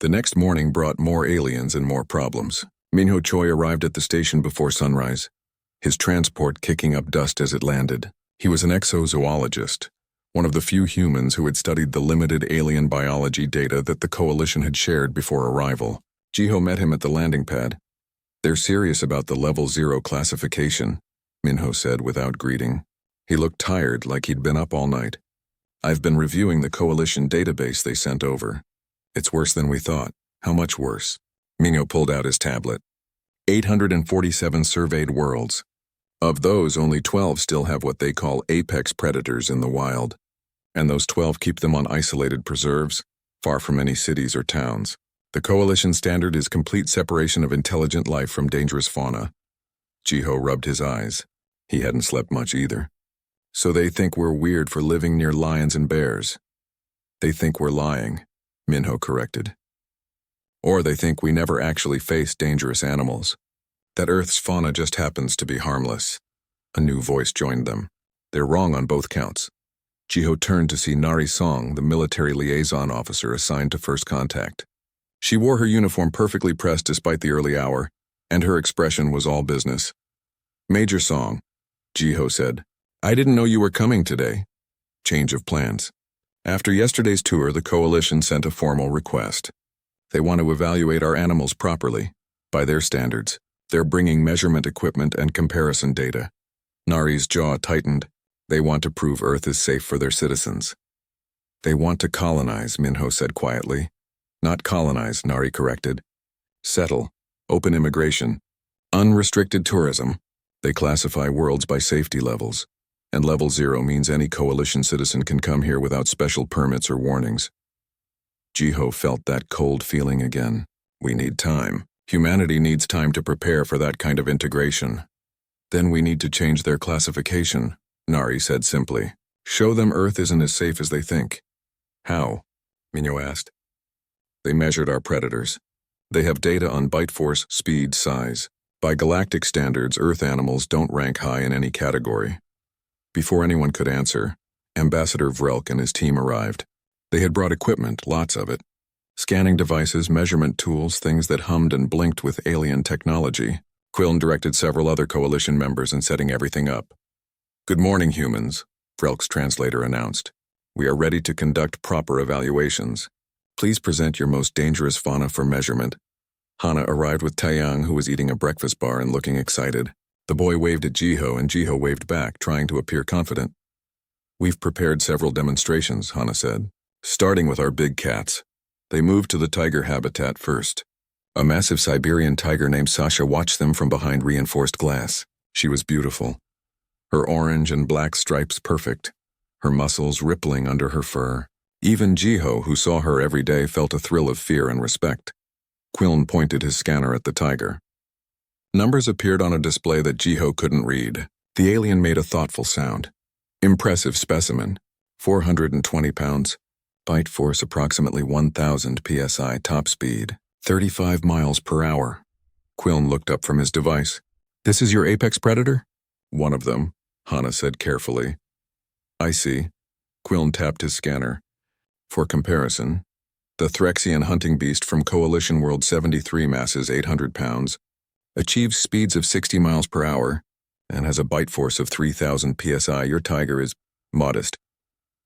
The next morning brought more aliens and more problems. Minho Choi arrived at the station before sunrise, his transport kicking up dust as it landed. He was an exozoologist, one of the few humans who had studied the limited alien biology data that the Coalition had shared before arrival. Jiho met him at the landing pad. "They're serious about the Level 0 classification," Minho said without greeting. He looked tired, like he'd been up all night. "I've been reviewing the Coalition database they sent over. It's worse than we thought." "How much worse?" Minho pulled out his tablet. 847 surveyed worlds. Of those, only 12 still have what they call apex predators in the wild. And those 12 keep them on isolated preserves, far from any cities or towns. The Coalition standard is complete separation of intelligent life from dangerous fauna. Jiho rubbed his eyes. He hadn't slept much either. "So they think we're weird for living near lions and bears." "They think we're lying," Minho corrected. "Or they think we never actually face dangerous animals. That Earth's fauna just happens to be harmless." A new voice joined them. "They're wrong on both counts." Jiho turned to see Nari Song, the military liaison officer assigned to First Contact. She wore her uniform perfectly pressed despite the early hour, and her expression was all business. "Major Song," Jiho said, "I didn't know you were coming today." Change of plans. After yesterday's tour, the Coalition sent a formal request. They want to evaluate our animals properly, by their standards. They're bringing measurement equipment and comparison data. Nari's jaw tightened. They want to prove Earth is safe for their citizens. "They want to colonize," Minho said quietly. "Not colonize," Nari corrected. "Settle. Open immigration. Unrestricted tourism." They classify worlds by safety levels, and Level 0 means any Coalition citizen can come here without special permits or warnings. Jiho felt that cold feeling again. "We need time. Humanity needs time to prepare for that kind of integration." "Then we need to change their classification," Nari said simply. "Show them Earth isn't as safe as they think." "How?" Minho asked. "They measured our predators. They have data on bite force, speed, size. By galactic standards, Earth animals don't rank high in any category." Before anyone could answer, Ambassador Vrelk and his team arrived. They had brought equipment, lots of it. Scanning devices, measurement tools, things that hummed and blinked with alien technology. Quillen directed several other Coalition members in setting everything up. "Good morning, humans," Vrelk's translator announced. "We are ready to conduct proper evaluations. Please present your most dangerous fauna for measurement." Hana arrived with Taeyang, who was eating a breakfast bar and looking excited. The boy waved at Jiho, and Jiho waved back, trying to appear confident. "We've prepared several demonstrations," Hana said, "starting with our big cats." They moved to the tiger habitat first. A massive Siberian tiger named Sasha watched them from behind reinforced glass. She was beautiful. Her orange and black stripes perfect, her muscles rippling under her fur. Even Jiho, who saw her every day, felt a thrill of fear and respect. Quillen pointed his scanner at the tiger. Numbers appeared on a display that Jiho couldn't read. The alien made a thoughtful sound. "Impressive specimen. 420 pounds. Bite force approximately 1,000 psi, top speed 35 miles per hour. Quillen looked up from his device. "This is your apex predator?" "One of them," Hana said carefully. "I see." Quillen tapped his scanner. For comparison, the Threxian hunting beast from Coalition World 73 masses 800 pounds, achieves speeds of 60 miles per hour, and has a bite force of 3,000 psi. Your tiger is modest.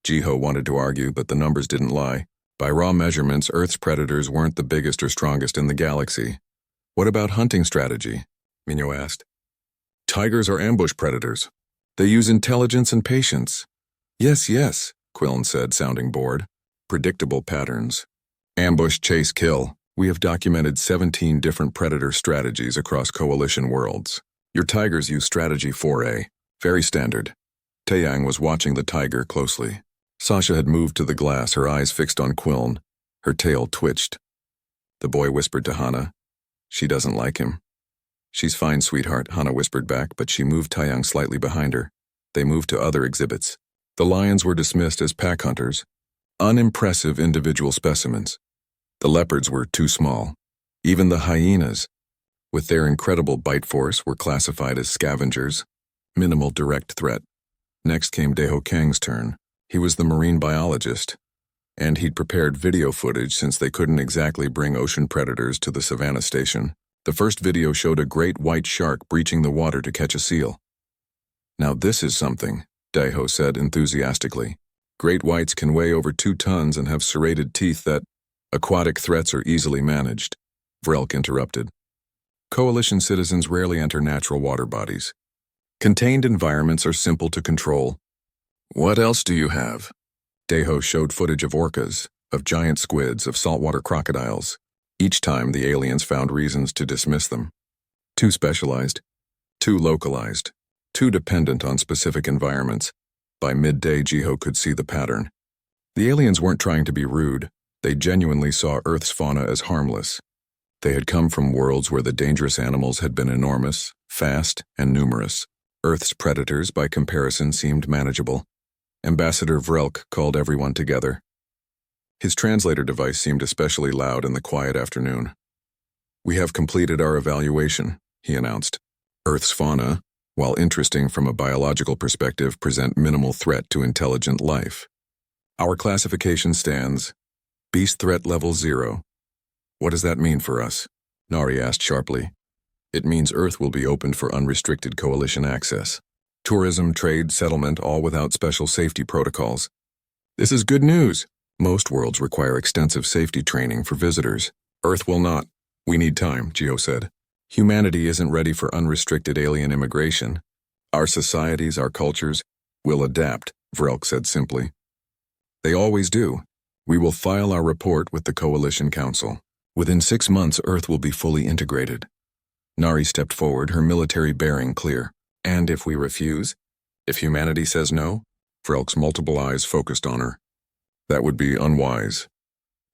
Jiho wanted to argue, but the numbers didn't lie. By raw measurements, Earth's predators weren't the biggest or strongest in the galaxy. "What about hunting strategy?" Minho asked. "Tigers are ambush predators. They use intelligence and patience." Yes, Quillen said, sounding bored. "Predictable patterns. Ambush, chase, kill. We have documented 17 different predator strategies across Coalition worlds. Your tigers use strategy 4A. Very standard." Taeyang was watching the tiger closely. Sasha had moved to the glass, her eyes fixed on Quillen. Her tail twitched. The boy whispered to Hana, "She doesn't like him." "She's fine, sweetheart," Hana whispered back, but she moved Taeyang slightly behind her. They moved to other exhibits. The lions were dismissed as pack hunters, unimpressive individual specimens. The leopards were too small. Even the hyenas, with their incredible bite force, were classified as scavengers, minimal direct threat. Next came Deho Kang's turn. He was the marine biologist. and he'd prepared video footage since they couldn't exactly bring ocean predators to the Savannah station. The first video showed a great white shark breaching the water to catch a seal. "Now this is something," Daiho said enthusiastically. "Great whites can weigh over 2 tons and have serrated teeth that aquatic threats are easily managed," Vrelk interrupted. "Coalition citizens rarely enter natural water bodies. Contained environments are simple to control." "What else do you have?" Daiho showed footage of orcas, of giant squids, of saltwater crocodiles. Each time the aliens found reasons to dismiss them. Too specialized, too localized, too dependent on specific environments. By midday, Jiho could see the pattern. The aliens weren't trying to be rude. They genuinely saw Earth's fauna as harmless. They had come from worlds where the dangerous animals had been enormous, fast, and numerous. Earth's predators, by comparison, seemed manageable. Ambassador Vrelk called everyone together. His translator device seemed especially loud in the quiet afternoon. "We have completed our evaluation," he announced. "Earth's fauna, while interesting from a biological perspective, present minimal threat to intelligent life. Our classification stands Beast Threat Level 0. "What does that mean for us?" Nari asked sharply. "It means Earth will be opened for unrestricted coalition access. Tourism, trade, settlement, all without special safety protocols. This is good news. Most worlds require extensive safety training for visitors. Earth will not. We need time," Gio said. "Humanity isn't ready for unrestricted alien immigration. Our societies, our cultures, will adapt," Vrelk said simply. "They always do. We will file our report with the Coalition Council. Within 6 months, Earth will be fully integrated." Nari stepped forward, her military bearing clear. "And if we refuse? If humanity says no?" Vrelk's multiple eyes focused on her. "That would be unwise.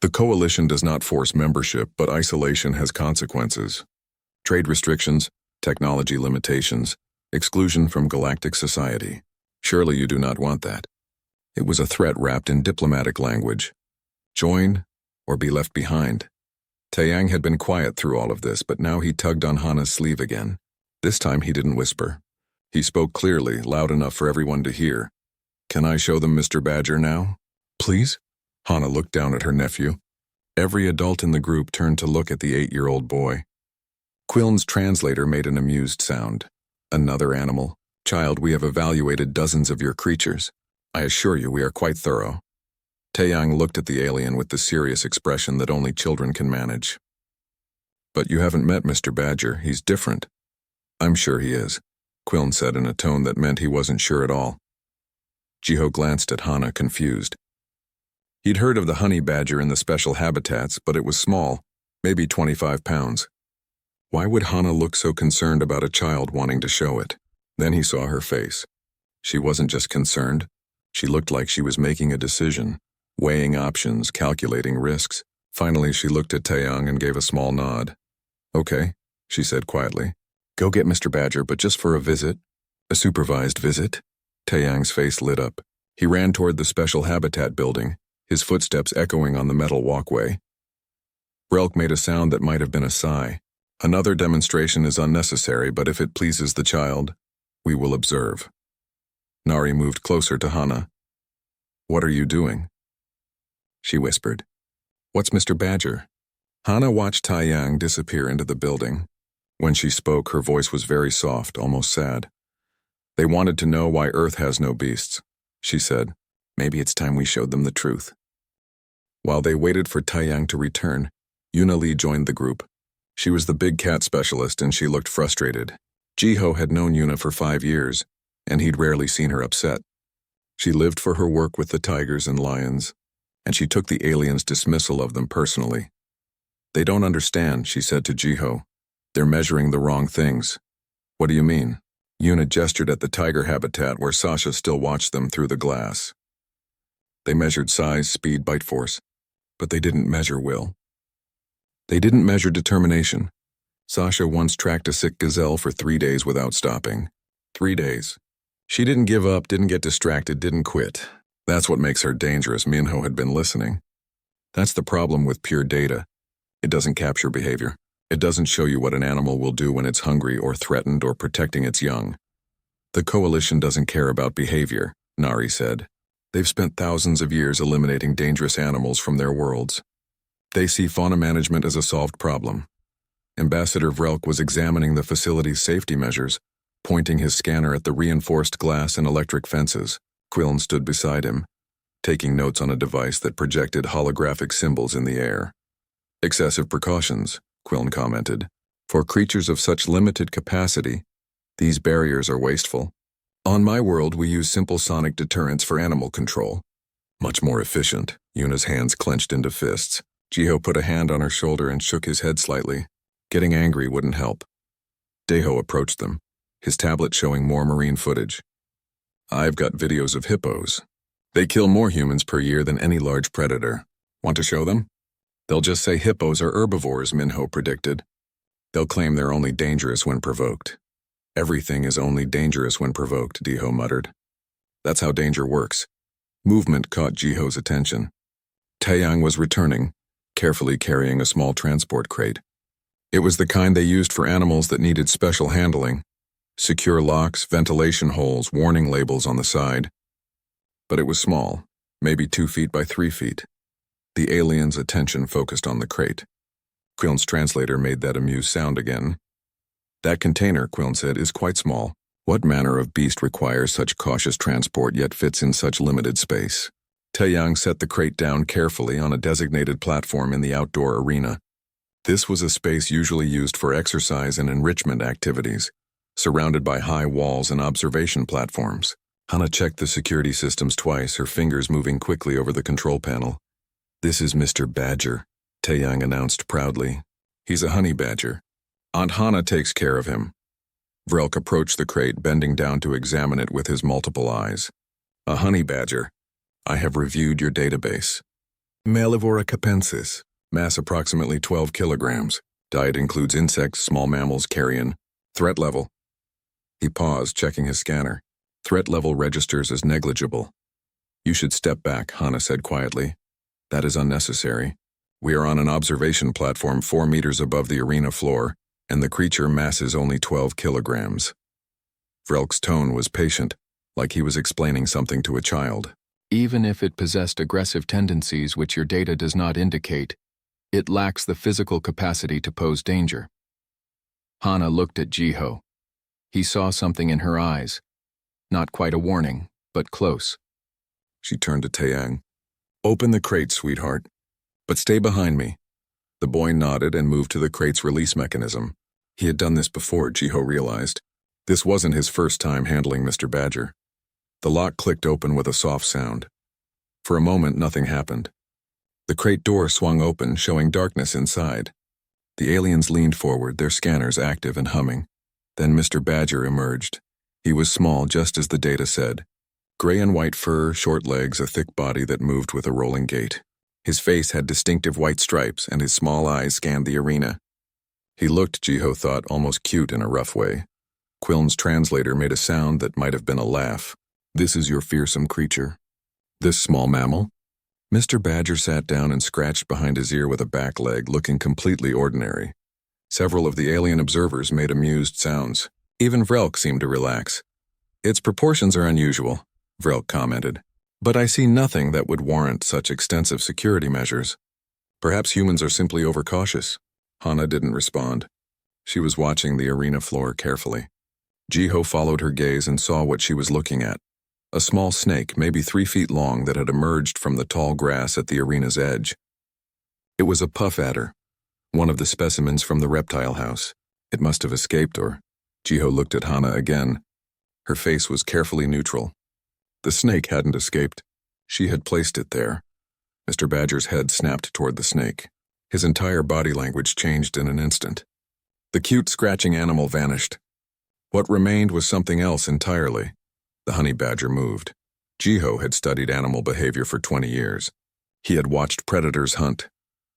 The Coalition does not force membership, but isolation has consequences. Trade restrictions, technology limitations, exclusion from galactic society. Surely you do not want that." It was a threat wrapped in diplomatic language. Join or be left behind. Taeyang had been quiet through all of this, but now he tugged on Hana's sleeve again. This time he didn't whisper. He spoke clearly, loud enough for everyone to hear. "Can I show them Mr. Badger now? Please?" Hana looked down at her nephew. Every adult in the group turned to look at the 8-year-old boy. Quillen's translator made an amused sound. "Another animal? Child, we have evaluated dozens of your creatures. I assure you we are quite thorough." Taeyang looked at the alien with the serious expression that only children can manage. "But you haven't met Mr. Badger. He's different." "I'm sure he is," Quillen said in a tone that meant he wasn't sure at all. Jiho glanced at Hana, confused. He'd heard of the honey badger in the special habitats, but it was small, maybe 25 pounds. Why would Hana look so concerned about a child wanting to show it? Then he saw her face. She wasn't just concerned. She looked like she was making a decision, weighing options, calculating risks. Finally, she looked at Taeyang and gave a small nod. "Okay," she said quietly. "Go get Mr. Badger, but just for a visit." "A supervised visit?" Taeyang's face lit up. He ran toward the special habitat building, his footsteps echoing on the metal walkway. Vrelk made a sound that might have been a sigh. "Another demonstration is unnecessary, but if it pleases the child, we will observe." Nari moved closer to Hana. "What are you doing?" She whispered. "What's Mr. Badger?" Hana watched Taeyang disappear into the building. When she spoke, her voice was very soft, almost sad. "They wanted to know why Earth has no beasts," she said. "Maybe it's time we showed them the truth." While they waited for Taeyang to return, Yuna Lee joined the group. She was the big cat specialist and she looked frustrated. Jiho had known Yuna for 5 years, and he'd rarely seen her upset. She lived for her work with the tigers and lions, and she took the aliens' dismissal of them personally. "They don't understand," she said to Jiho. "They're measuring the wrong things." "What do you mean?" Yuna gestured at the tiger habitat where Sasha still watched them through the glass. "They measured size, speed, bite force, but they didn't measure will. They didn't measure determination. Sasha once tracked a sick gazelle for 3 days without stopping. 3 days. She didn't give up, didn't get distracted, didn't quit. That's what makes her dangerous." Minho had been listening. "That's the problem with pure data. It doesn't capture behavior. It doesn't show you what an animal will do when it's hungry or threatened or protecting its young." "The Coalition doesn't care about behavior," Nari said. They've spent thousands of years eliminating dangerous animals from their worlds. They see fauna management as a solved problem. Ambassador Vrelk was examining the facility's safety measures, pointing his scanner at the reinforced glass and electric fences. Quillen stood beside him, taking notes on a device that projected holographic symbols in the air. "Excessive precautions," Quillen commented. "For creatures of such limited capacity, these barriers are wasteful. On my world, we use simple sonic deterrents for animal control. Much more efficient." Yuna's hands clenched into fists. Jiho put a hand on her shoulder and shook his head slightly. Getting angry wouldn't help. Deho approached them, his tablet showing more marine footage. "I've got videos of hippos. They kill more humans per year than any large predator. Want to show them?" "They'll just say hippos are herbivores," Minho predicted. "They'll claim they're only dangerous when provoked." "Everything is only dangerous when provoked," Deho muttered. "That's how danger works." Movement caught Jiho's attention. Taeyang was returning, carefully carrying a small transport crate. It was the kind they used for animals that needed special handling. Secure locks, ventilation holes, warning labels on the side. But it was small, maybe 2 feet by 3 feet. The alien's attention focused on the crate. Quillen's translator made that amused sound again. "That container," Quillen said, "is quite small. What manner of beast requires such cautious transport yet fits in such limited space?" Taeyang set the crate down carefully on a designated platform in the outdoor arena. This was a space usually used for exercise and enrichment activities, surrounded by high walls and observation platforms. Hana checked the security systems twice, her fingers moving quickly over the control panel. "This is Mr. Badger," Taeyang announced proudly. "He's a honey badger. Aunt Hana takes care of him." Vrelk approached the crate, bending down to examine it with his multiple eyes. "A honey badger. I have reviewed your database. Malivora capensis. Mass approximately 12 kilograms. Diet includes insects, small mammals, carrion. Threat level." He paused, checking his scanner. "Threat level registers as negligible." "You should step back," Hana said quietly. "That is unnecessary. We are on an observation platform 4 meters above the arena floor, and the creature masses only 12 kilograms. Vrelk's tone was patient, like he was explaining something to a child. "Even if it possessed aggressive tendencies which your data does not indicate, it lacks the physical capacity to pose danger." Hana looked at Jiho. He saw something in her eyes. Not quite a warning, but close. She turned to Taeyang. "Open the crate, sweetheart. But stay behind me." The boy nodded and moved to the crate's release mechanism. He had done this before, Jiho realized. This wasn't his first time handling Mr. Badger. The lock clicked open with a soft sound. For a moment, nothing happened. The crate door swung open, showing darkness inside. The aliens leaned forward, their scanners active and humming. Then Mr. Badger emerged. He was small, just as the data said. Gray and white fur, short legs, a thick body that moved with a rolling gait. His face had distinctive white stripes, and his small eyes scanned the arena. He looked, Jiho thought, almost cute in a rough way. Quillen's translator made a sound that might have been a laugh. "This is your fearsome creature." "This small mammal?" Mr. Badger sat down and scratched behind his ear with a back leg, looking completely ordinary. Several of the alien observers made amused sounds. Even Vrelk seemed to relax. "Its proportions are unusual," Vrelk commented. "But I see nothing that would warrant such extensive security measures. Perhaps humans are simply overcautious." Hana didn't respond. She was watching the arena floor carefully. Jiho followed her gaze and saw what she was looking at. A small snake, maybe 3 feet long, that had emerged from the tall grass at the arena's edge. It was a puff adder, one of the specimens from the reptile house. It must have escaped, or... Jiho looked at Hana again. Her face was carefully neutral. The snake hadn't escaped. She had placed it there. Mr. Badger's head snapped toward the snake. His entire body language changed in an instant. The cute, scratching animal vanished. What remained was something else entirely. The honey badger moved. Jiho had studied animal behavior for 20 years. He had watched predators hunt,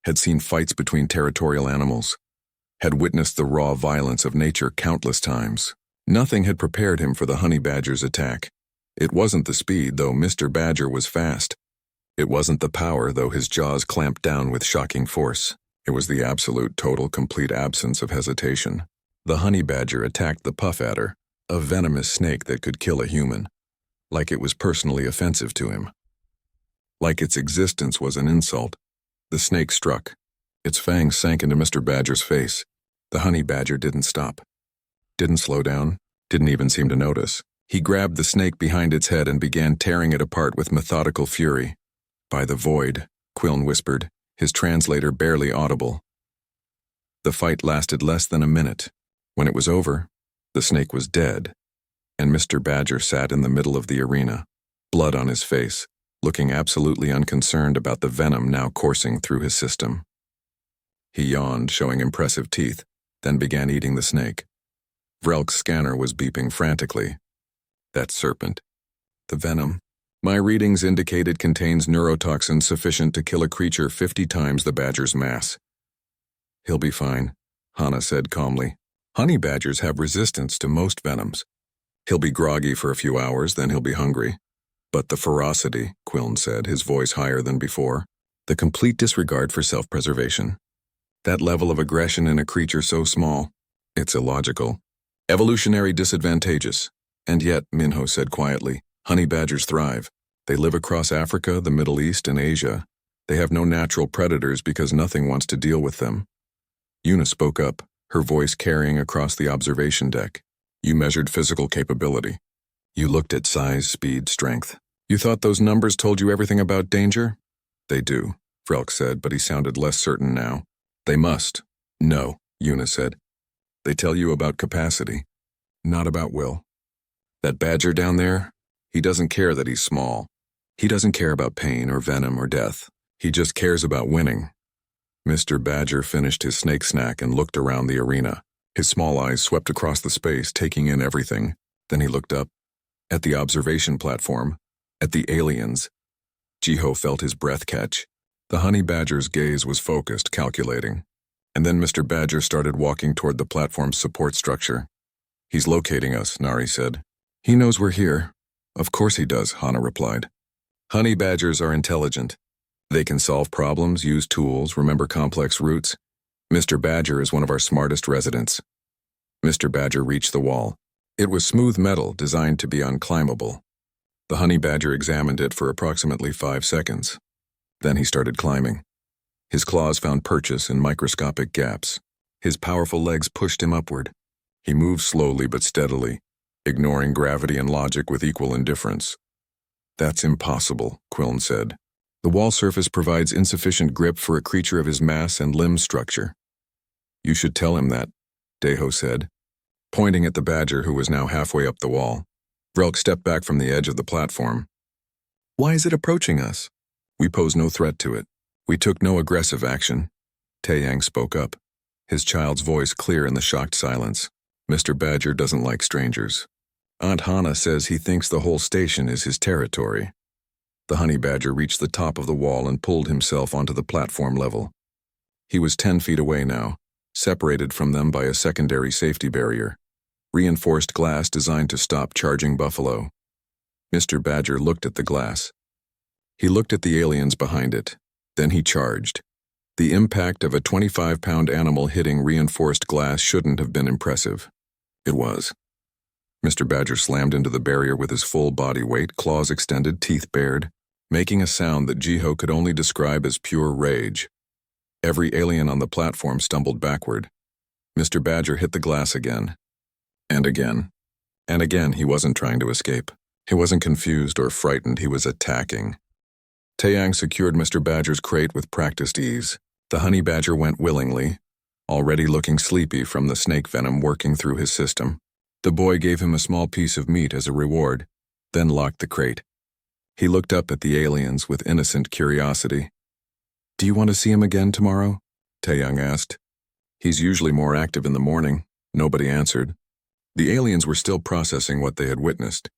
had seen fights between territorial animals, had witnessed the raw violence of nature countless times. Nothing had prepared him for the honey badger's attack. It wasn't the speed, though Mr. Badger was fast. It wasn't the power, though his jaws clamped down with shocking force. It was the absolute, total, complete absence of hesitation. The honey badger attacked the puff adder, a venomous snake that could kill a human, like it was personally offensive to him. like its existence was an insult. The snake struck. Its fangs sank into Mr. Badger's face. The honey badger didn't stop. Didn't slow down, didn't even seem to notice. He grabbed the snake behind its head and began tearing it apart with methodical fury. "By the void," Quillen whispered, his translator barely audible. The fight lasted less than a minute. When it was over, the snake was dead, and Mr. Badger sat in the middle of the arena, blood on his face, looking absolutely unconcerned about the venom now coursing through his system. He yawned, showing impressive teeth, then began eating the snake. Vrelk's scanner was beeping frantically. That serpent. The venom. My readings indicate it contains neurotoxin sufficient to kill a creature 50 times the badger's mass. He'll be fine, Hannah said calmly. Honey badgers have resistance to most venoms. He'll be groggy for a few hours, then he'll be hungry. But the ferocity, Quillen said, his voice higher than before, the complete disregard for self-preservation. That level of aggression in a creature so small, it's illogical. Evolutionary disadvantageous. And yet, Minho said quietly, honey badgers thrive. They live across Africa, the Middle East, and Asia. They have no natural predators because nothing wants to deal with them. Una spoke up, her voice carrying across the observation deck. You measured physical capability. You looked at size, speed, strength. You thought those numbers told you everything about danger? They do, Vrelk said, but he sounded less certain now. They must. No, Una said. They tell you about capacity, not about will. That badger down there, he doesn't care that he's small. He doesn't care about pain or venom or death. He just cares about winning. Mr. Badger finished his snake snack and looked around the arena. His small eyes swept across the space, taking in everything. Then he looked up, at the observation platform, at the aliens. Jiho felt his breath catch. The honey badger's gaze was focused, calculating. And then Mr. Badger started walking toward the platform's support structure. He's locating us, Nari said. He knows we're here. Of course he does, Hannah replied. Honey badgers are intelligent. They can solve problems, use tools, remember complex routes. Mr. Badger is one of our smartest residents. Mr. Badger reached the wall. It was smooth metal designed to be unclimbable. The honey badger examined it for approximately 5 seconds. Then he started climbing. His claws found purchase in microscopic gaps. His powerful legs pushed him upward. He moved slowly but steadily, ignoring gravity and logic with equal indifference. That's impossible, Quillen said. The wall surface provides insufficient grip for a creature of his mass and limb structure. You should tell him that, Deho said, pointing at the badger who was now halfway up the wall. Vrelk stepped back from the edge of the platform. Why is it approaching us? We pose no threat to it. We took no aggressive action. Taeyang spoke up, his child's voice clear in the shocked silence. Mr. Badger doesn't like strangers. Aunt Hannah says he thinks the whole station is his territory. The honey badger reached the top of the wall and pulled himself onto the platform level. He was 10 feet away now, separated from them by a secondary safety barrier. Reinforced glass designed to stop charging buffalo. Mr. Badger looked at the glass. He looked at the aliens behind it. Then he charged. The impact of a 25-pound animal hitting reinforced glass shouldn't have been impressive. It was. Mr. Badger slammed into the barrier with his full body weight, claws extended, teeth bared, making a sound that Jiho could only describe as pure rage. Every alien on the platform stumbled backward. Mr. Badger hit the glass again. And again. And again, he wasn't trying to escape. He wasn't confused or frightened, he was attacking. Taeyang secured Mr. Badger's crate with practiced ease. The honey badger went willingly, already looking sleepy from the snake venom working through his system. The boy gave him a small piece of meat as a reward, then locked the crate. He looked up at the aliens with innocent curiosity. Do you want to see him again tomorrow? Taeyang asked. He's usually more active in the morning. Nobody answered. The aliens were still processing what they had witnessed.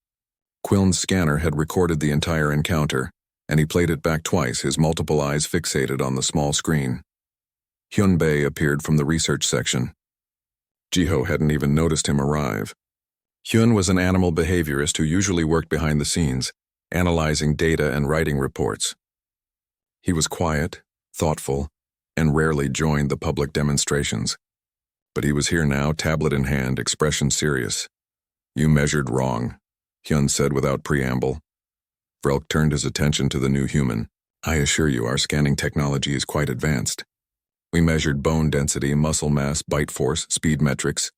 Quillen's scanner had recorded the entire encounter, and he played it back twice, his multiple eyes fixated on the small screen. Hyunbei appeared from the research section. Jiho hadn't even noticed him arrive. Hyun was an animal behaviorist who usually worked behind the scenes, analyzing data and writing reports. He was quiet, thoughtful, and rarely joined the public demonstrations. But he was here now, tablet in hand, expression serious. You measured wrong, Hyun said without preamble. Vrelk turned his attention to the new human. I assure you our scanning technology is quite advanced. We measured bone density, muscle mass, bite force, speed metrics.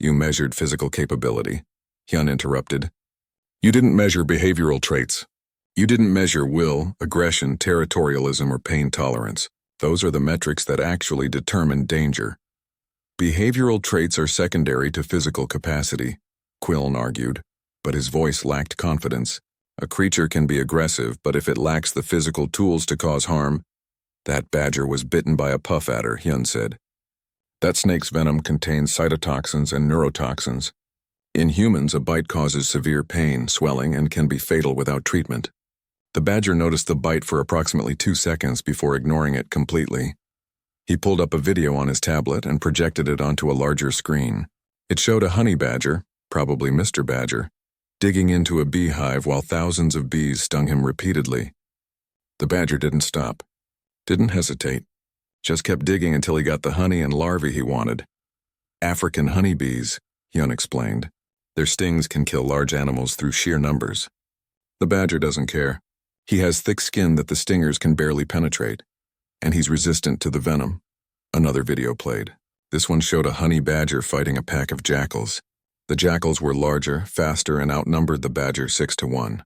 You measured physical capability, Hyun interrupted. You didn't measure behavioral traits. You didn't measure will, aggression, territorialism, or pain tolerance. Those are the metrics that actually determine danger. Behavioral traits are secondary to physical capacity, Quillen argued, but his voice lacked confidence. A creature can be aggressive, but if it lacks the physical tools to cause harm— That badger was bitten by a puff adder, Hyun said. That snake's venom contains cytotoxins and neurotoxins. In humans, a bite causes severe pain, swelling, and can be fatal without treatment. The badger noticed the bite for approximately 2 seconds before ignoring it completely. He pulled up a video on his tablet and projected it onto a larger screen. It showed a honey badger, probably Mr. Badger, digging into a beehive while thousands of bees stung him repeatedly. The badger didn't stop, didn't hesitate, just kept digging until he got the honey and larvae he wanted. African honeybees, Hyun explained. Their stings can kill large animals through sheer numbers. The badger doesn't care. He has thick skin that the stingers can barely penetrate, and he's resistant to the venom. Another video played. This one showed a honey badger fighting a pack of jackals. The jackals were larger, faster, and outnumbered the badger 6-1.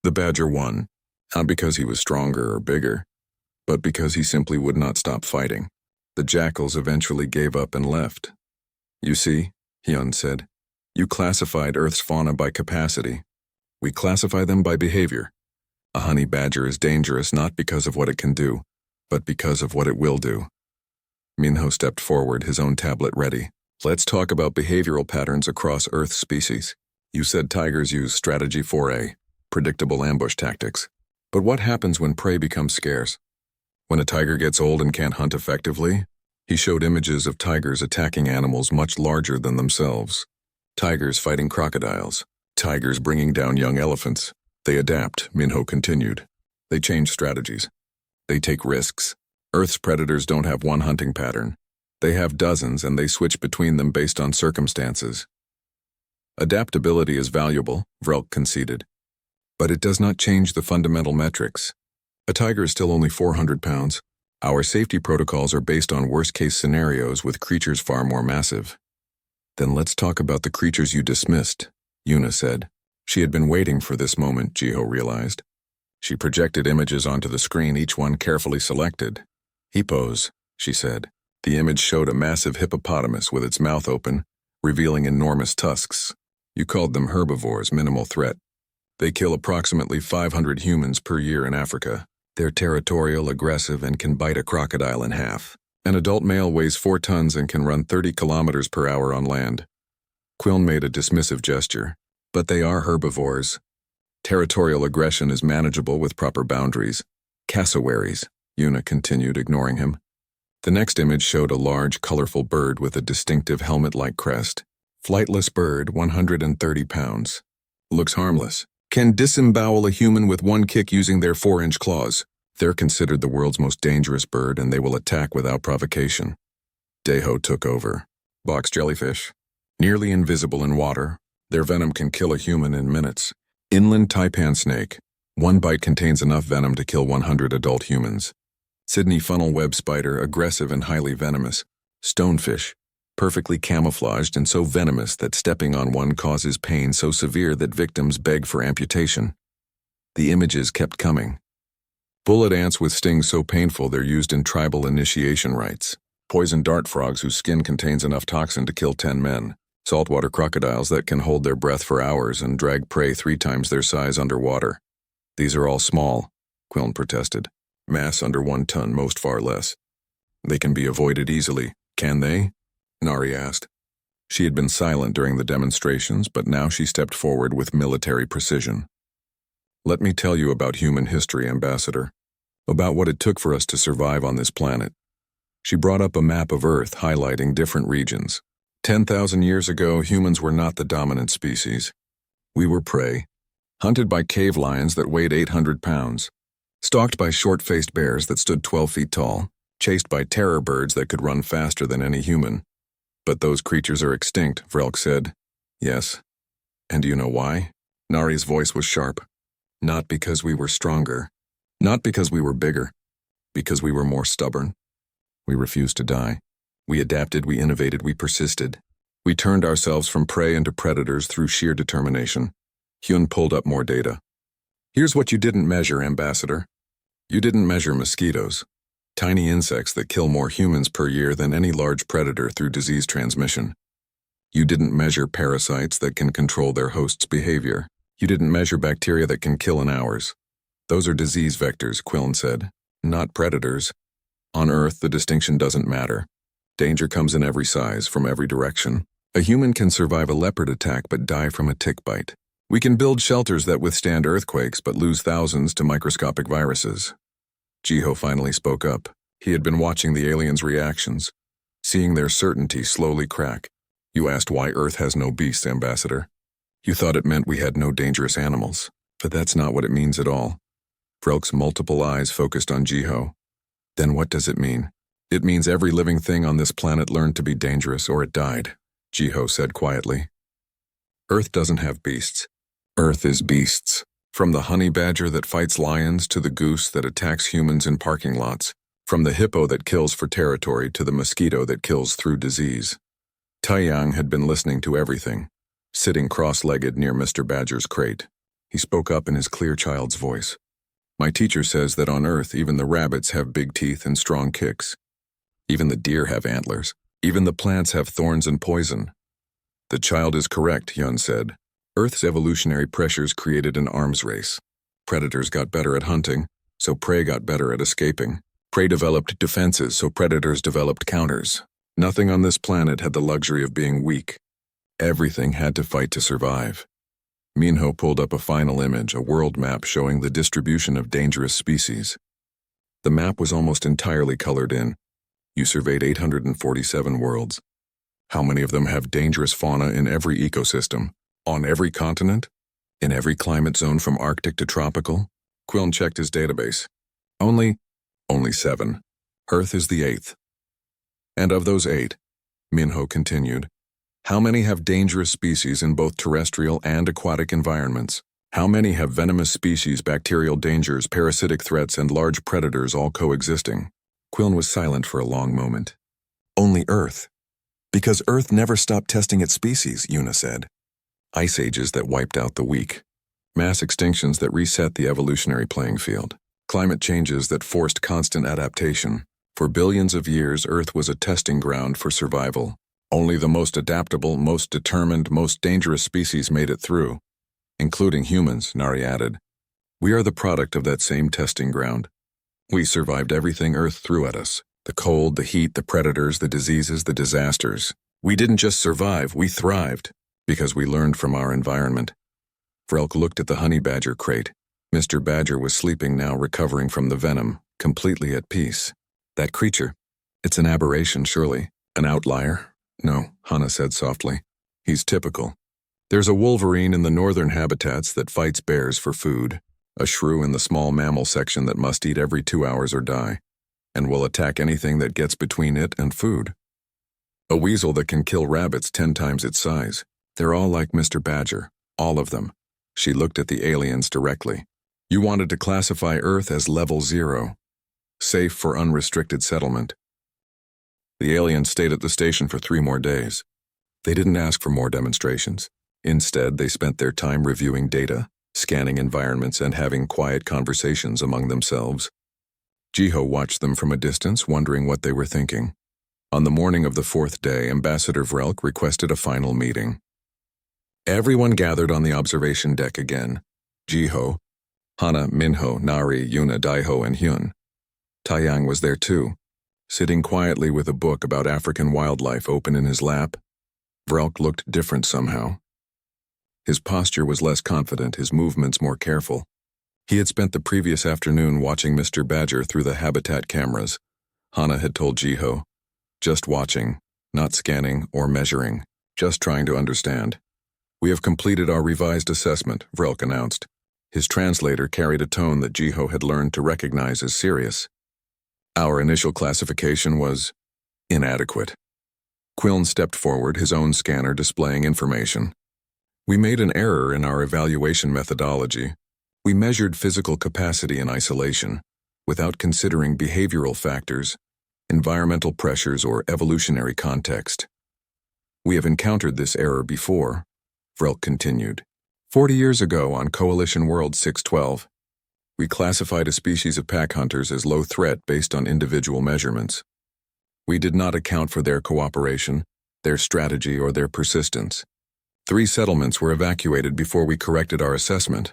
The badger won, not because he was stronger or bigger, but because he simply would not stop fighting. The jackals eventually gave up and left. You see, Hyun said, you classified Earth's fauna by capacity. We classify them by behavior. A honey badger is dangerous not because of what it can do, but because of what it will do. Minho stepped forward, his own tablet ready. Let's talk about behavioral patterns across Earth species. You said tigers use strategy 4A, predictable ambush tactics. But what happens when prey becomes scarce? When a tiger gets old and can't hunt effectively? He showed images of tigers attacking animals much larger than themselves. Tigers fighting crocodiles. Tigers bringing down young elephants. They adapt, Minho continued. They change strategies. They take risks. Earth's predators don't have one hunting pattern. They have dozens, and they switch between them based on circumstances. Adaptability is valuable, Vrelk conceded. But it does not change the fundamental metrics. A tiger is still only 400 pounds. Our safety protocols are based on worst-case scenarios with creatures far more massive. Then let's talk about the creatures you dismissed, Yuna said. She had been waiting for this moment, Jiho realized. She projected images onto the screen, each one carefully selected. Hippos, she said. The image showed a massive hippopotamus with its mouth open, revealing enormous tusks. You called them herbivores, minimal threat. They kill approximately 500 humans per year in Africa. They're territorial, aggressive, and can bite a crocodile in half. An adult male weighs 4 tons and can run 30 kilometers per hour on land. Quillen made a dismissive gesture. But they are herbivores. Territorial aggression is manageable with proper boundaries. Cassowaries, Yuna continued, ignoring him. The next image showed a large, colorful bird with a distinctive helmet-like crest. Flightless bird, 130 pounds. Looks harmless. Can disembowel a human with one kick using their 4-inch claws. They're considered the world's most dangerous bird, and they will attack without provocation. Daeho took over. Box jellyfish. Nearly invisible in water, their venom can kill a human in minutes. Inland taipan snake. One bite contains enough venom to kill 100 adult humans. Sydney funnel web spider, aggressive and highly venomous. Stonefish. Perfectly camouflaged and so venomous that stepping on one causes pain so severe that victims beg for amputation. The images kept coming. Bullet ants with stings so painful they're used in tribal initiation rites. Poison dart frogs whose skin contains enough toxin to kill 10 men. Saltwater crocodiles that can hold their breath for hours and drag prey 3 times their size underwater. These are all small, Quillen protested. Mass under 1 ton, most far less. They can be avoided easily, can they? Nari asked. She had been silent during the demonstrations, but now she stepped forward with military precision. Let me tell you about human history, Ambassador. About what it took for us to survive on this planet. She brought up a map of Earth highlighting different regions. 10,000 years ago, humans were not the dominant species. We were prey, hunted by cave lions that weighed 800 pounds, stalked by short-faced bears that stood 12 feet tall, chased by terror birds that could run faster than any human. But those creatures are extinct, Vrelk said. Yes. And do you know why? Nari's voice was sharp. Not because we were stronger. Not because we were bigger, because we were more stubborn. We refused to die. We adapted, we innovated, we persisted. We turned ourselves from prey into predators through sheer determination. Hyun pulled up more data. Here's what you didn't measure, Ambassador. You didn't measure mosquitoes, tiny insects that kill more humans per year than any large predator through disease transmission. You didn't measure parasites that can control their host's behavior. You didn't measure bacteria that can kill in hours. Those are disease vectors, Quillen said, not predators. On Earth, the distinction doesn't matter. Danger comes in every size, from every direction. A human can survive a leopard attack but die from a tick bite. We can build shelters that withstand earthquakes but lose thousands to microscopic viruses. Jiho finally spoke up. He had been watching the aliens' reactions, seeing their certainty slowly crack. You asked why Earth has no beasts, Ambassador. You thought it meant we had no dangerous animals, but that's not what it means at all. Vrelk's multiple eyes focused on Jiho. Then what does it mean? It means every living thing on this planet learned to be dangerous or it died, Jiho said quietly. Earth doesn't have beasts. Earth is beasts. From the honey badger that fights lions to the goose that attacks humans in parking lots. From the hippo that kills for territory to the mosquito that kills through disease. Taeyang had been listening to everything, sitting cross-legged near Mr. Badger's crate. He spoke up in his clear child's voice. My teacher says that on Earth even the rabbits have big teeth and strong kicks. Even the deer have antlers. Even the plants have thorns and poison. The child is correct, Hyun said. Earth's evolutionary pressures created an arms race. Predators got better at hunting, so prey got better at escaping. Prey developed defenses, so predators developed counters. Nothing on this planet had the luxury of being weak. Everything had to fight to survive. Minho pulled up a final image, a world map showing the distribution of dangerous species. The map was almost entirely colored in. You surveyed 847 worlds. How many of them have dangerous fauna in every ecosystem? On every continent? In every climate zone from Arctic to tropical? Quillen checked his database. Only 7. Earth is the 8th. And of those 8, Minho continued, how many have dangerous species in both terrestrial and aquatic environments? How many have venomous species, bacterial dangers, parasitic threats, and large predators all coexisting? Quillen was silent for a long moment. Only Earth. Because Earth never stopped testing its species, Yuna said. Ice ages that wiped out the weak. Mass extinctions that reset the evolutionary playing field. Climate changes that forced constant adaptation. For billions of years, Earth was a testing ground for survival. Only the most adaptable, most determined, most dangerous species made it through, including humans, Nari added. We are the product of that same testing ground. We survived everything Earth threw at us. The cold, the heat, the predators, the diseases, the disasters. We didn't just survive, we thrived, because we learned from our environment. Vrelk looked at the honey badger crate. Mr. Badger was sleeping now, recovering from the venom, completely at peace. That creature, it's an aberration, surely. An outlier? No, Hana said softly. He's typical. There's a wolverine in the northern habitats that fights bears for food, a shrew in the small mammal section that must eat every 2 hours or die, and will attack anything that gets between it and food. A weasel that can kill rabbits 10 times its size. They're all like Mr. Badger, all of them. She looked at the aliens directly. You wanted to classify Earth as level 0, safe for unrestricted settlement. The aliens stayed at the station for 3 more days. They didn't ask for more demonstrations. Instead, they spent their time reviewing data, scanning environments, and having quiet conversations among themselves. Jiho watched them from a distance, wondering what they were thinking. On the morning of the 4th day, Ambassador Vrelk requested a final meeting. Everyone gathered on the observation deck again. Jiho, Hana, Minho, Nari, Yuna, Daiho, and Hyun. Taeyang was there too, sitting quietly with a book about African wildlife open in his lap. Vrelk looked different somehow. His posture was less confident, his movements more careful. He had spent the previous afternoon watching Mr. Badger through the habitat cameras. Hana had told Jiho, just watching, not scanning or measuring, just trying to understand. We have completed our revised assessment, Vrelk announced. His translator carried a tone that Jiho had learned to recognize as serious. Our initial classification was inadequate. Quillen stepped forward, his own scanner displaying information. We made an error in our evaluation methodology. We measured physical capacity in isolation, without considering behavioral factors, environmental pressures, or evolutionary context. We have encountered this error before, Vrelk continued. 40 years ago on Coalition World 612, we classified a species of pack hunters as low threat based on individual measurements. We did not account for their cooperation, their strategy, or their persistence. 3 settlements were evacuated before we corrected our assessment.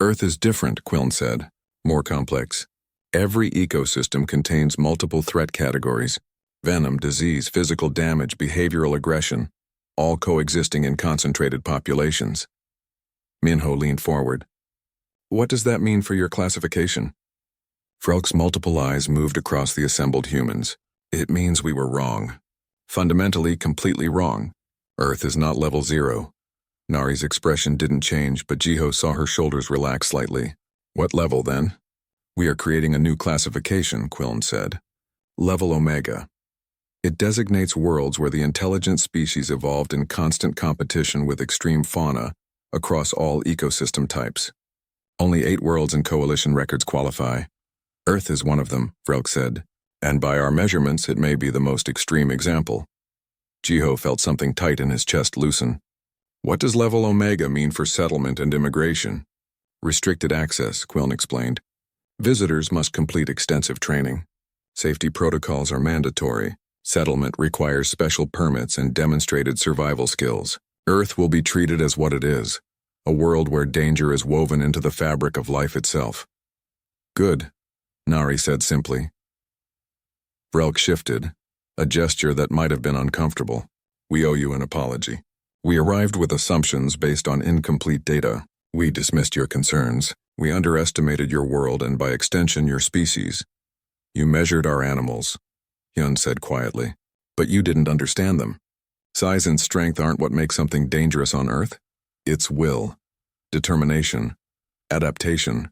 Earth is different, Quillen said, more complex. Every ecosystem contains multiple threat categories: venom, disease, physical damage, behavioral aggression, all coexisting in concentrated populations. Minho leaned forward. What does that mean for your classification? Vrelk's multiple eyes moved across the assembled humans. It means we were wrong. Fundamentally, completely wrong. Earth is not level 0. Nari's expression didn't change, but Jiho saw her shoulders relax slightly. What level, then? We are creating a new classification, Quillen said. Level Omega. It designates worlds where the intelligent species evolved in constant competition with extreme fauna across all ecosystem types. Only 8 worlds in Coalition records qualify. Earth is one of them, Vrelk said, and by our measurements it may be the most extreme example. Jiho felt something tight in his chest loosen. What does level Omega mean for settlement and immigration? Restricted access, Quillen explained. Visitors must complete extensive training. Safety protocols are mandatory. Settlement requires special permits and demonstrated survival skills. Earth will be treated as what it is, a world where danger is woven into the fabric of life itself. Good, Nari said simply. Vrelk shifted, a gesture that might have been uncomfortable. We owe you an apology. We arrived with assumptions based on incomplete data. We dismissed your concerns. We underestimated your world and by extension your species. You measured our animals, Hyun said quietly, but you didn't understand them. Size and strength aren't what make something dangerous on Earth. It's will, determination, adaptation.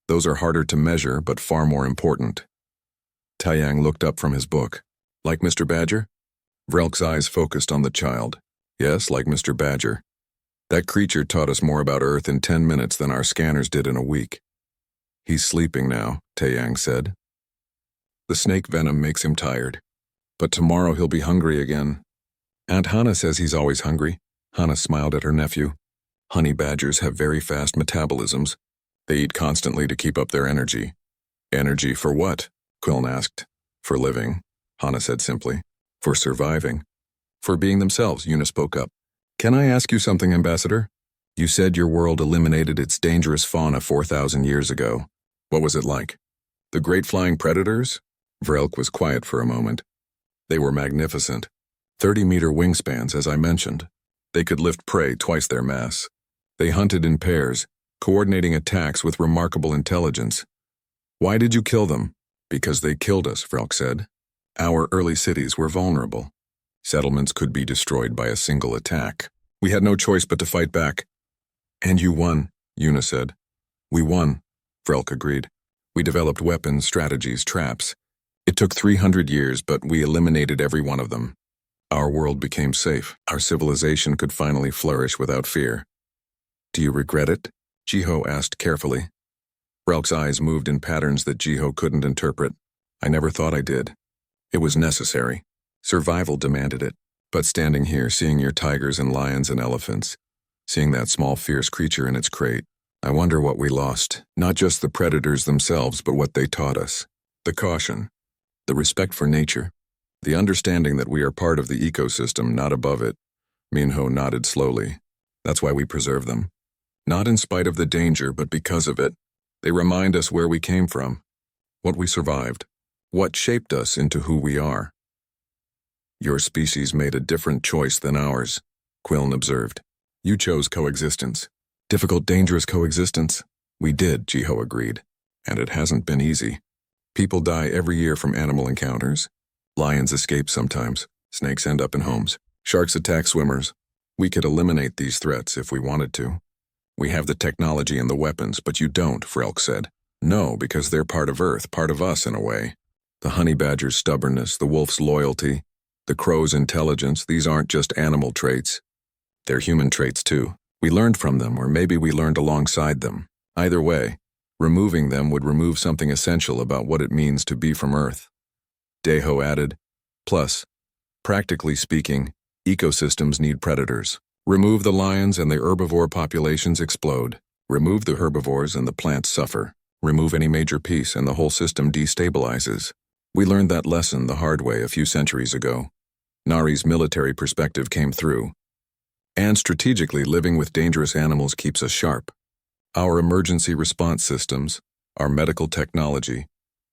Those are harder to measure, but far more important. Taeyang looked up from his book. Like Mr. Badger? Vrelk's eyes focused on the child. Yes, like Mr. Badger. That creature taught us more about Earth in 10 minutes than our scanners did in a week. He's sleeping now, Taeyang said. The snake venom makes him tired. But tomorrow he'll be hungry again. Aunt Hannah says he's always hungry. Hannah smiled at her nephew. Honey badgers have very fast metabolisms. They eat constantly to keep up their energy. Energy for what? Quillen asked. For living, Hannah said simply. For surviving. For being themselves, Yuna spoke up. Can I ask you something, Ambassador? You said your world eliminated its dangerous fauna 4,000 years ago. What was it like? The great flying predators? Vrelk was quiet for a moment. They were magnificent. 30-meter wingspans, as I mentioned. They could lift prey twice their mass. They hunted in pairs, coordinating attacks with remarkable intelligence. Why did you kill them? Because they killed us, Vrelk said. Our early cities were vulnerable. Settlements could be destroyed by a single attack. We had no choice but to fight back. And you won, Yuna said. We won, Vrelk agreed. We developed weapons, strategies, traps. It took 300 years, but we eliminated every one of them. Our world became safe. Our civilization could finally flourish without fear. Do you regret it? Jiho asked carefully. Vrelk's eyes moved in patterns that Jiho couldn't interpret. I never thought I did. It was necessary. Survival demanded it. But standing here, seeing your tigers and lions and elephants, seeing that small fierce creature in its crate, I wonder what we lost. Not just the predators themselves, but what they taught us. The caution. The respect for nature. The understanding that we are part of the ecosystem, not above it. Minho nodded slowly. That's why we preserve them. Not in spite of the danger, but because of it. They remind us where we came from, what we survived, what shaped us into who we are. Your species made a different choice than ours, Quillen observed. You chose coexistence. Difficult, dangerous coexistence. We did, Jiho agreed. And it hasn't been easy. People die every year from animal encounters. Lions escape sometimes. Snakes end up in homes. Sharks attack swimmers. We could eliminate these threats if we wanted to. We have the technology and the weapons, but you don't, Vrelk said. No, because they're part of Earth, part of us in a way. The honey badger's stubbornness, the wolf's loyalty, the crow's intelligence, these aren't just animal traits. They're human traits too. We learned from them, or maybe we learned alongside them. Either way, removing them would remove something essential about what it means to be from Earth. Deho added, plus, practically speaking, ecosystems need predators. Remove the lions and the herbivore populations explode. Remove the herbivores and the plants suffer. Remove any major piece and the whole system destabilizes. We learned that lesson the hard way a few centuries ago. Nari's military perspective came through. And strategically, living with dangerous animals keeps us sharp. Our emergency response systems, our medical technology,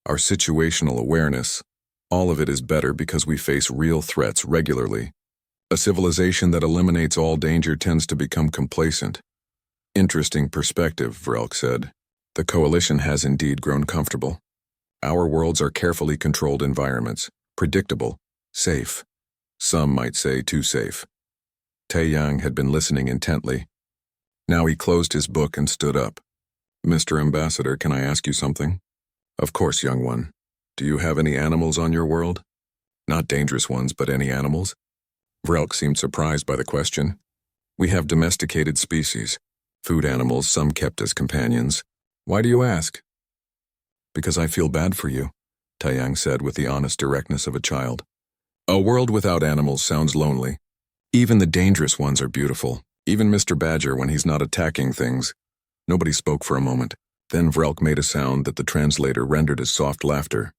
our situational awareness, all of it is better because we face real threats regularly. A civilization that eliminates all danger tends to become complacent. Interesting perspective, Vrelk said. The coalition has indeed grown comfortable. Our worlds are carefully controlled environments, predictable, safe. Some might say too safe. Taeyang had been listening intently. Now he closed his book and stood up. Mr. Ambassador, can I ask you something? Of course, young one. Do you have any animals on your world? Not dangerous ones, but any animals? Vrelk seemed surprised by the question. We have domesticated species, food animals, some kept as companions. Why do you ask? Because I feel bad for you, Taeyang said with the honest directness of a child. A world without animals sounds lonely. Even the dangerous ones are beautiful. Even Mr. Badger when he's not attacking things. Nobody spoke for a moment. Then Vrelk made a sound that the translator rendered as soft laughter.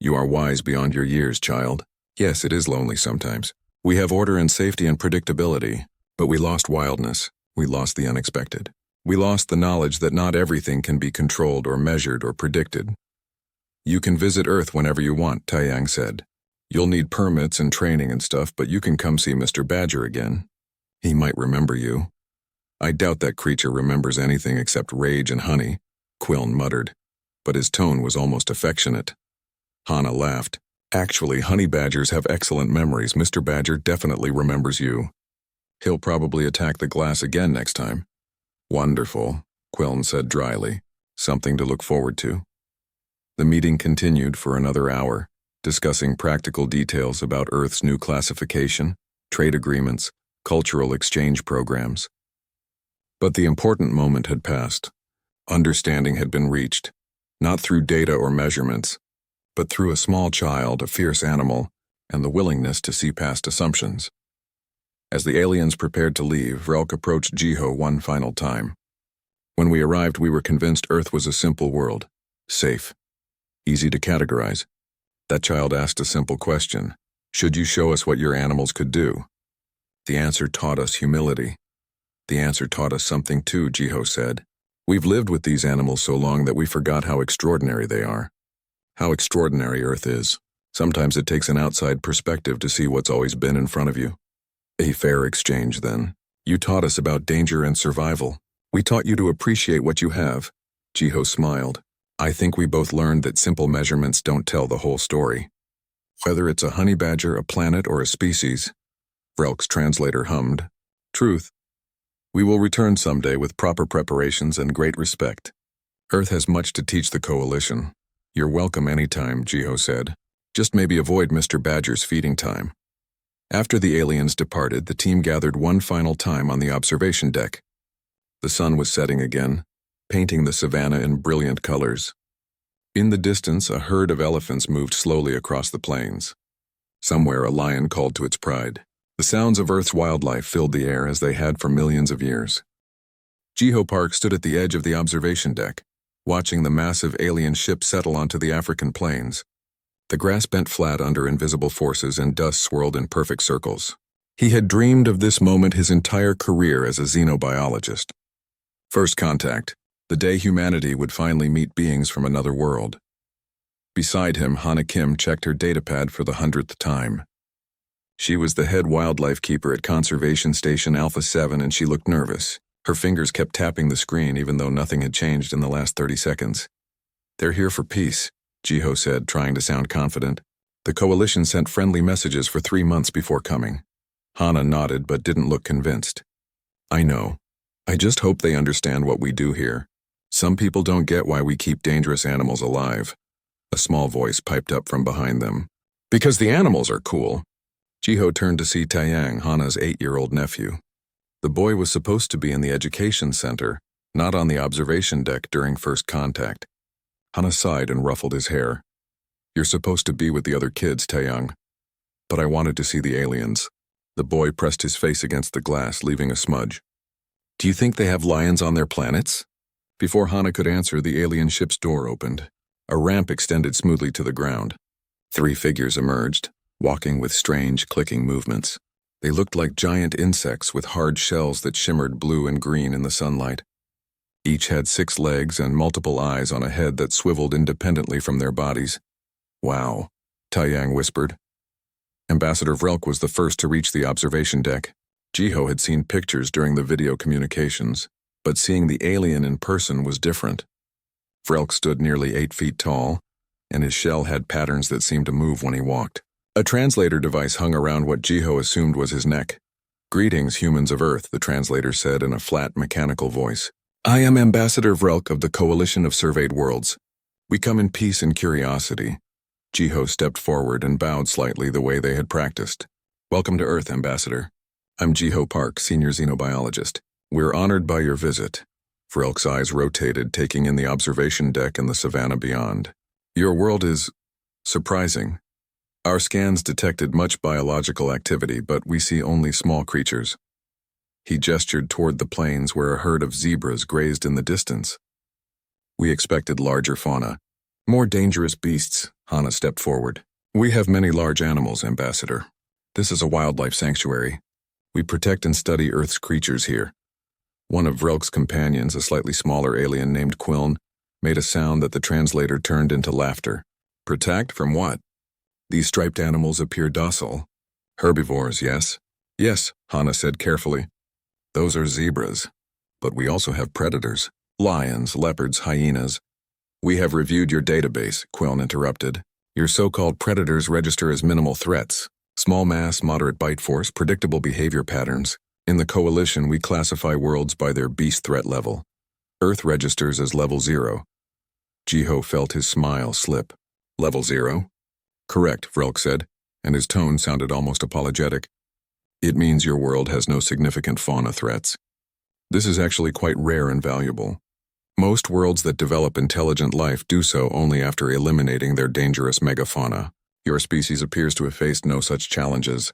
You are wise beyond your years, child. Yes, it is lonely sometimes. We have order and safety and predictability, but we lost wildness. We lost the unexpected. We lost the knowledge that not everything can be controlled or measured or predicted. You can visit Earth whenever you want, Taeyang said. You'll need permits and training and stuff, but you can come see Mr. Badger again. He might remember you. I doubt that creature remembers anything except rage and honey, Quiln muttered, but his tone was almost affectionate. Hana laughed. Actually, honey badgers have excellent memories. Mr. Badger definitely remembers you. He'll probably attack the glass again next time. Wonderful, Quiln said dryly. Something to look forward to. The meeting continued for another hour, discussing practical details about Earth's new classification, trade agreements, cultural exchange programs. But the important moment had passed. Understanding had been reached, not through data or measurements, but through a small child, a fierce animal, and the willingness to see past assumptions. As the aliens prepared to leave, Vrelk approached Jiho one final time. When we arrived, we were convinced Earth was a simple world, safe, easy to categorize. That child asked a simple question. Should you show us what your animals could do? The answer taught us humility. The answer taught us something too, Jiho said. We've lived with these animals so long that we forgot how extraordinary they are. How extraordinary Earth is. Sometimes it takes an outside perspective to see what's always been in front of you. A fair exchange, then. You taught us about danger and survival. We taught you to appreciate what you have. Jiho smiled. I think we both learned that simple measurements don't tell the whole story. Whether it's a honey badger, a planet, or a species, Vrelk's translator hummed. Truth. We will return someday with proper preparations and great respect. Earth has much to teach the Coalition. You're welcome anytime, Jiho said. Just maybe avoid Mr. Badger's feeding time. After the aliens departed, the team gathered one final time on the observation deck. The sun was setting again, painting the savanna in brilliant colors. In the distance, a herd of elephants moved slowly across the plains. Somewhere, a lion called to its pride. The sounds of Earth's wildlife filled the air as they had for millions of years. Jiho Park stood at the edge of the observation deck, watching the massive alien ship settle onto the African plains. The grass bent flat under invisible forces and dust swirled in perfect circles. He had dreamed of this moment his entire career as a xenobiologist. First contact, the day humanity would finally meet beings from another world. Beside him, Hana Kim checked her datapad for the 100th time. She was the head wildlife keeper at Conservation Station Alpha 7 and she looked nervous. Her fingers kept tapping the screen even though nothing had changed in the last 30 seconds. They're here for peace, Jiho said, trying to sound confident. The Coalition sent friendly messages for 3 months before coming. Hana nodded but didn't look convinced. I know. I just hope they understand what we do here. Some people don't get why we keep dangerous animals alive. A small voice piped up from behind them. Because the animals are cool. Jiho turned to see Taeyang, Hana's 8-year-old nephew. The boy was supposed to be in the education center, Not on the observation deck during first contact. Hana sighed and ruffled his hair. You're supposed to be with the other kids, Taeyang. But I wanted to see the aliens. The boy pressed his face against the glass, leaving a smudge. Do you think they have lions on their planets? Before Hana could answer, the alien ship's door opened. A ramp extended smoothly to the ground. 3 figures emerged, walking with strange, clicking movements. They looked like giant insects with hard shells that shimmered blue and green in the sunlight. Each had 6 legs and multiple eyes on a head that swiveled independently from their bodies. Wow, Taeyang whispered. Ambassador Vrelk was the first to reach the observation deck. Jiho had seen pictures during the video communications, but seeing the alien in person was different. Vrelk stood nearly 8 feet tall, and his shell had patterns that seemed to move when he walked. A translator device hung around what Jiho assumed was his neck. Greetings, humans of Earth, the translator said in a flat, mechanical voice. I am Ambassador Vrelk of the Coalition of Surveyed Worlds. We come in peace and curiosity. Jiho stepped forward and bowed slightly the way they had practiced. Welcome to Earth, Ambassador. I'm Jiho Park, Senior Xenobiologist. We're honored by your visit. Vrelk's eyes rotated, taking in the observation deck and the savannah beyond. Your world is surprising. Our scans detected much biological activity, but we see only small creatures. He gestured toward the plains where a herd of zebras grazed in the distance. We expected larger fauna. More dangerous beasts, Hana stepped forward. We have many large animals, Ambassador. This is a wildlife sanctuary. We protect and study Earth's creatures here. One of Vrelk's companions, a slightly smaller alien named Quiln, made a sound that the translator turned into laughter. Protect from what? These striped animals appear docile. Herbivores, yes? Yes, Hana said carefully. Those are zebras. But we also have predators. Lions, leopards, hyenas. We have reviewed your database, Quiln interrupted. Your so-called predators register as minimal threats. Small mass, moderate bite force, predictable behavior patterns. In the Coalition, we classify worlds by their beast threat level. Earth registers as level 0. Jiho felt his smile slip. Level 0? Correct, Vrelk said, and his tone sounded almost apologetic. It means your world has no significant fauna threats. This is actually quite rare and valuable. Most worlds that develop intelligent life do so only after eliminating their dangerous megafauna. Your species appears to have faced no such challenges.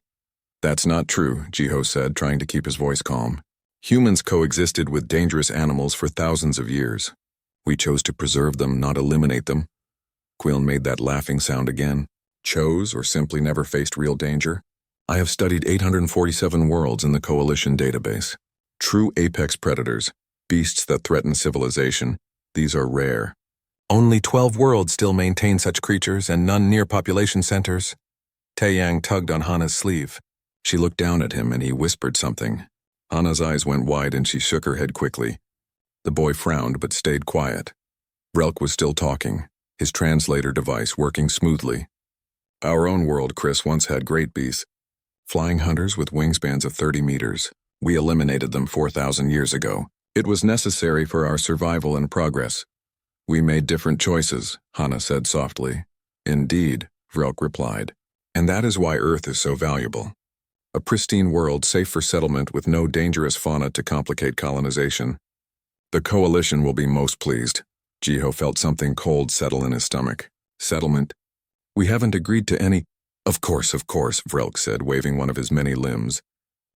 That's not true, Jiho said, trying to keep his voice calm. Humans coexisted with dangerous animals for thousands of years. We chose to preserve them, not eliminate them. Quiln made that laughing sound again. Chose or simply never faced real danger? I have studied 847 worlds in the Coalition database. True apex predators, beasts that threaten civilization, these are rare. Only 12 worlds still maintain such creatures and none near population centers. Taeyang tugged on Hana's sleeve. She looked down at him and he whispered something. Hana's eyes went wide and she shook her head quickly. The boy frowned but stayed quiet. Vrelk was still talking, his translator device working smoothly. Our own world, Chris, once had great beasts. Flying hunters with wingspans of 30 meters. We eliminated them 4,000 years ago. It was necessary for our survival and progress. We made different choices, Hana said softly. Indeed, Vrelk replied. And that is why Earth is so valuable. A pristine world safe for settlement with no dangerous fauna to complicate colonization. The Coalition will be most pleased. Jiho felt something cold settle in his stomach. Settlement? We haven't agreed to any— Of course, Vrelk said, waving one of his many limbs.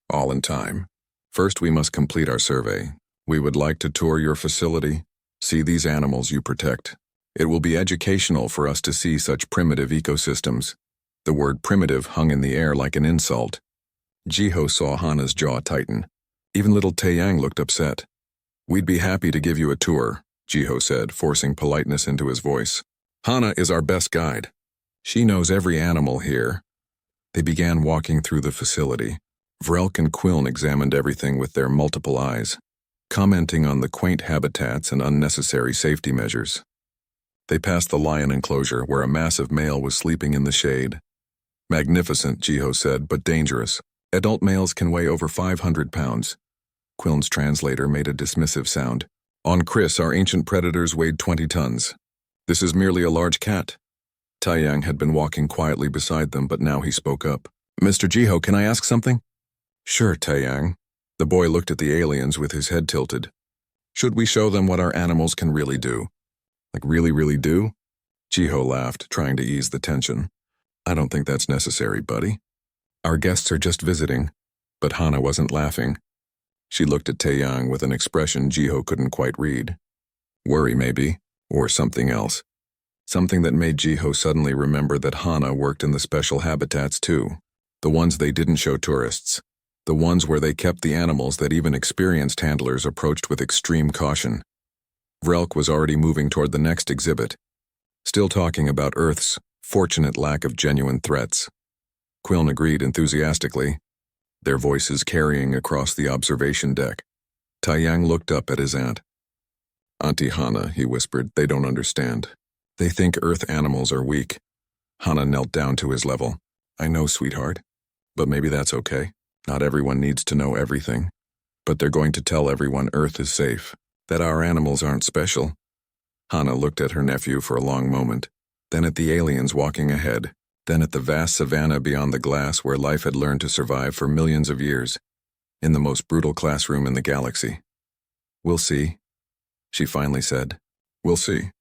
All in time. First, we must complete our survey. We would like to tour your facility, see these animals you protect. It will be educational for us to see such primitive ecosystems. The word primitive hung in the air like an insult. Jiho saw Hana's jaw tighten. Even little Taeyang looked upset. We'd be happy to give you a tour, Jiho said, forcing politeness into his voice. Hana is our best guide. She knows every animal here. They began walking through the facility. Vrelk and Quiln examined everything with their multiple eyes, commenting on the quaint habitats and unnecessary safety measures. They passed the lion enclosure where a massive male was sleeping in the shade. Magnificent, Jiho said, but dangerous. Adult males can weigh over 500 pounds. Quiln's translator made a dismissive sound. On Chris, our ancient predators weighed 20 tons. This is merely a large cat. Taeyang had been walking quietly beside them, but now he spoke up. Mr. Jiho, can I ask something? Sure, Taeyang. The boy looked at the aliens with his head tilted. Should we show them what our animals can really do? Like really, really do? Jiho laughed, trying to ease the tension. I don't think that's necessary, buddy. Our guests are just visiting. But Hana wasn't laughing. She looked at Taeyang with an expression Jiho couldn't quite read. Worry, maybe, or something else. Something that made Jiho suddenly remember that Hana worked in the special habitats too. The ones they didn't show tourists. The ones where they kept the animals that even experienced handlers approached with extreme caution. Vrelk was already moving toward the next exhibit, still talking about Earth's fortunate lack of genuine threats. Quiln agreed enthusiastically, their voices carrying across the observation deck. Taeyang looked up at his aunt. Auntie Hana, he whispered, they don't understand. They think Earth animals are weak. Hana knelt down to his level. I know, sweetheart. But maybe that's okay. Not everyone needs to know everything. But they're going to tell everyone Earth is safe, that our animals aren't special. Hana looked at her nephew for a long moment, then at the aliens walking ahead, then at the vast savanna beyond the glass where life had learned to survive for millions of years, in the most brutal classroom in the galaxy. We'll see, she finally said. We'll see.